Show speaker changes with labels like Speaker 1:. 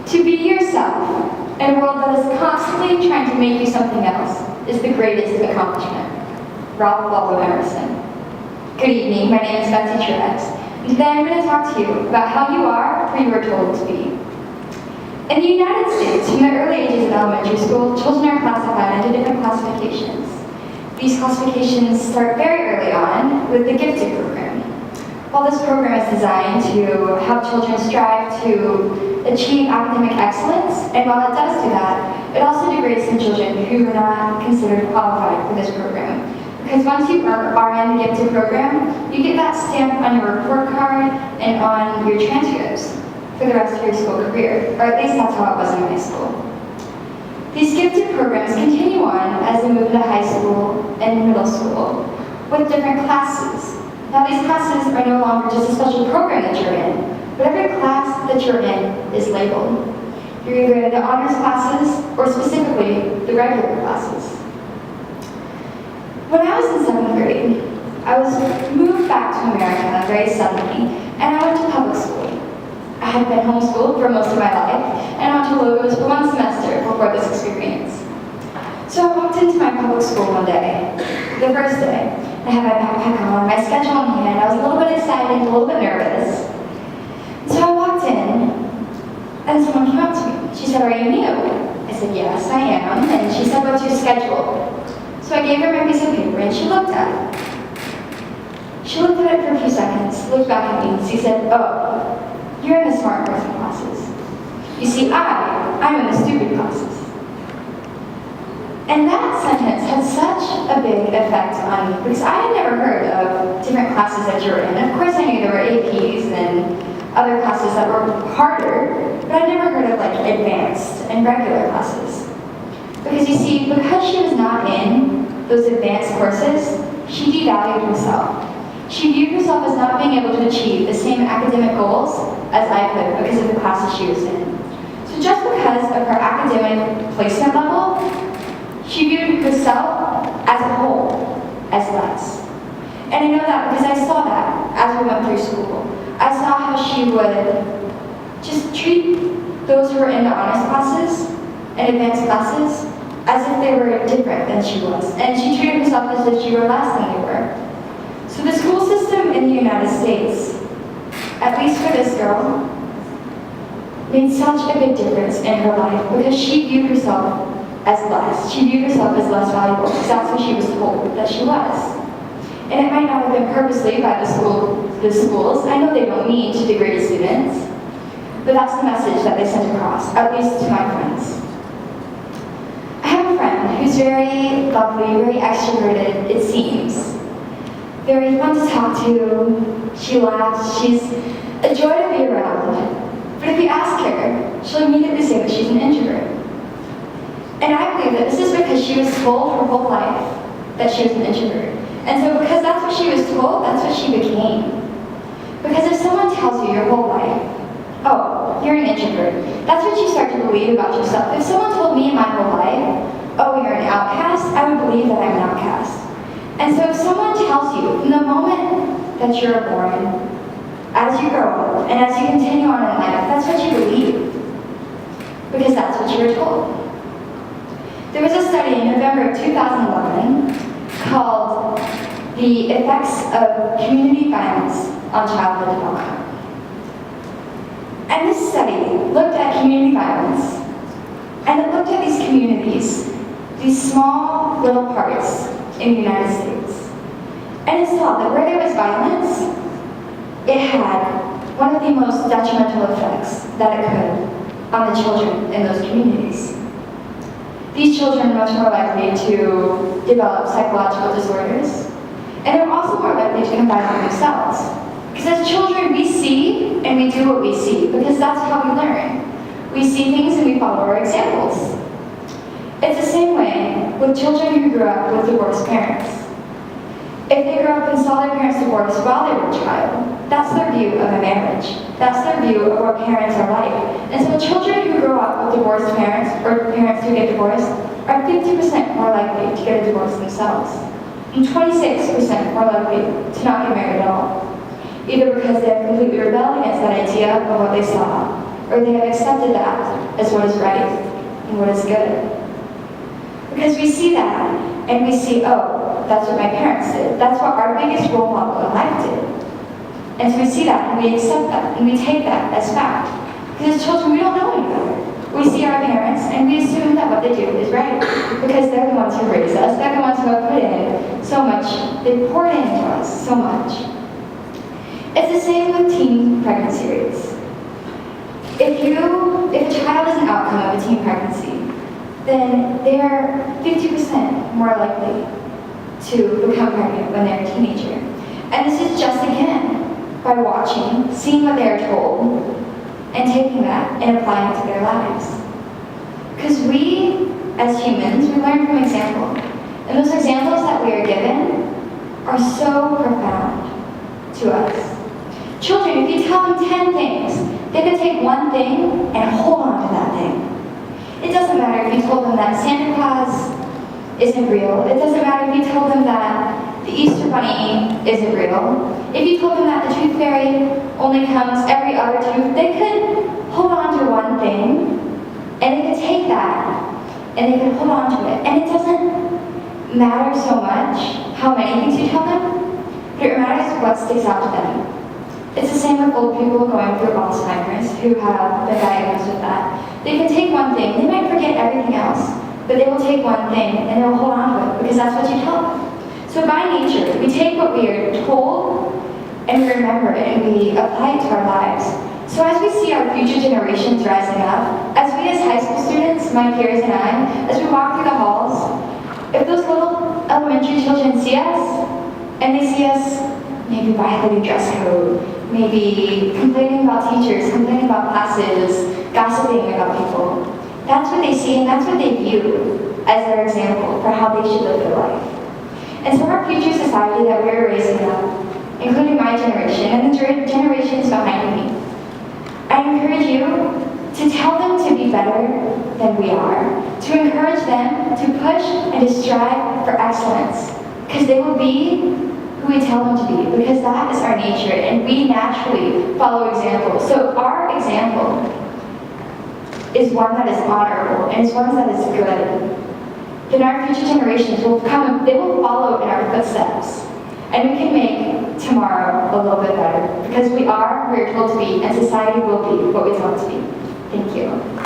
Speaker 1: To be yourself in a world that is constantly trying to make you something else is the greatest accomplishment. Ralph Waldo Emerson. Good evening, my name is Betsy Truex, and today I'm going to talk to you about how you are where you were told to be. In the United States, from the early ages of elementary school, children are classified into different classifications. These classifications start very early on with the gifted program. While this program is designed to help children strive to achieve academic excellence, and while it does do that, it also degrades some children who are not considered qualified for this program. Because once you are in the gifted program, you get that stamp on your report card and on your transcripts for the rest of your school career, or at least that's how it was in high school. These gifted programs continue on as they move into high school and middle school with different classes. Now these classes are no longer just a special program that you're in, but every class that you're in is labeled. You're either in the honors classes or specifically the regular classes. When I was in 7th grade, I was moved back to America very suddenly, and I went to public school. I had been homeschooled for most of my life, and I went to Logos for 1 semester before this experience. So I walked into my public school one day, the first day. I had my backpack on, my schedule in hand. I was a little bit excited, a little bit nervous. So I walked in, and someone came up to me. She said, "Are you new?" I said, "Yes, I am." And she said, "What's your schedule?" So I gave her my piece of paper, and she looked at it. She looked at it for a few seconds, looked back at me, and she said, "Oh, you're in the smart person classes. You see, I'm in the stupid classes." And that sentence had such a big effect on me because I had never heard of different classes that you're in. Of course I knew there were APs and other classes that were harder, but I'd never heard of like advanced and regular classes. Because you see, because she was not in those advanced courses, she devalued herself. She viewed herself as not being able to achieve the same academic goals as I could because of the classes she was in. So just because of her academic placement level, she viewed herself as a whole as less. And I know that because I saw that as we went through school. I saw how she would just treat those who were in the honors classes and advanced classes as if they were different than she was. And she treated herself as if she were less than they were. So the school system in the United States, at least for this girl, made such a big difference in her life because she viewed herself as less. She viewed herself as less valuable because that's what she was told that she was. And it might not have been purposely by the schools. I know they don't mean to degrade students, but that's the message that they sent across, at least to my friends. I have a friend who's very lovely, very extroverted, it seems. Very fun to talk to, she laughs, she's a joy to be around. But if you ask her, she'll immediately say that she's an introvert. And I believe that this is because she was told her whole life that she was an introvert. And so because that's what she was told, that's what she became. Because if someone tells you your whole life, "Oh, you're an introvert," that's what you start to believe about yourself. If someone told me my whole life, "Oh, you're an outcast," I would believe that I'm an outcast. And so if someone tells you from the moment that you're born, as you grow up, and as you continue on in life, that's what you believe. Because that's what you were told. There was a study in November of 2011 called The Effects of Community Violence on Childhood Development. And this study looked at community violence, and it looked at these communities, these small little parts in the United States. And it saw that where there was violence, it had one of the most detrimental effects that it could on the children in those communities. These children are much more likely to develop psychological disorders, and they're also more likely to become violent themselves. Because as children, we see and we do what we see, because that's how we learn. We see things and we follow our examples. It's the same way with children who grew up with divorced parents. If they grew up and saw their parents divorced while they were a child, that's their view of a marriage. That's their view of what parents are like. And so children who grow up with divorced parents, or parents who get divorced, are 50% more likely to get a divorce themselves, and 26% more likely to not get married at all, either because they have completely rebelled against that idea of what they saw, or they have accepted that as what is right and what is good. Because we see that, and we see, oh, that's what my parents did. That's what our biggest role model in life did. And so we see that, and we accept that, and we take that as fact. Because as children, we don't know any better. We see our parents, and we assume that what they do is right. Because they're the ones who raised us. They're the ones who have put in so much. They poured into us so much. It's the same with teen pregnancy rates. If a child is an outcome of a teen pregnancy, then they are 50% more likely to become pregnant when they're a teenager. And this is just, again, by watching, seeing what they are told, and taking that and applying it to their lives. Because we, as humans, we learn from example. And those examples that we are given are so profound to us. Children, if you tell them 10 things, they could take one thing and hold on to that thing. It doesn't matter if you told them that Santa Claus isn't real. It doesn't matter if you told them that the Easter Bunny isn't real. If you told them that the Tooth Fairy only comes every other tooth, they could hold on to one thing, and they could take that, and they could hold on to it. And it doesn't matter so much how many things you tell them, but it matters what sticks out to them. It's the same with old people going through Alzheimer's who have been diagnosed with that. They can take one thing, they might forget everything else, but they will take one thing and they will hold on to it because that's what you tell them. So by nature, we take what we are told and we remember it and we apply it to our lives. So as we see our future generations rising up, as we as high school students, my peers and I, as we walk through the halls, if those little elementary children see us, and they see us maybe violating dress code, maybe complaining about teachers, complaining about classes, gossiping about people, that's what they see and that's what they view as their example for how they should live their life. And so our future society that we're raising up, including my generation and the generations behind me, I encourage you to tell them to be better than we are, to encourage them to push and to strive for excellence, because they will be who we tell them to be, because that is our nature, and we naturally follow example. So our example is one that is honorable, and is one that is good. Then our future generations will come, they will follow in our footsteps, and we can make tomorrow a little bit better, because we are who we're told to be, and society will be what we tell it to be. Thank you.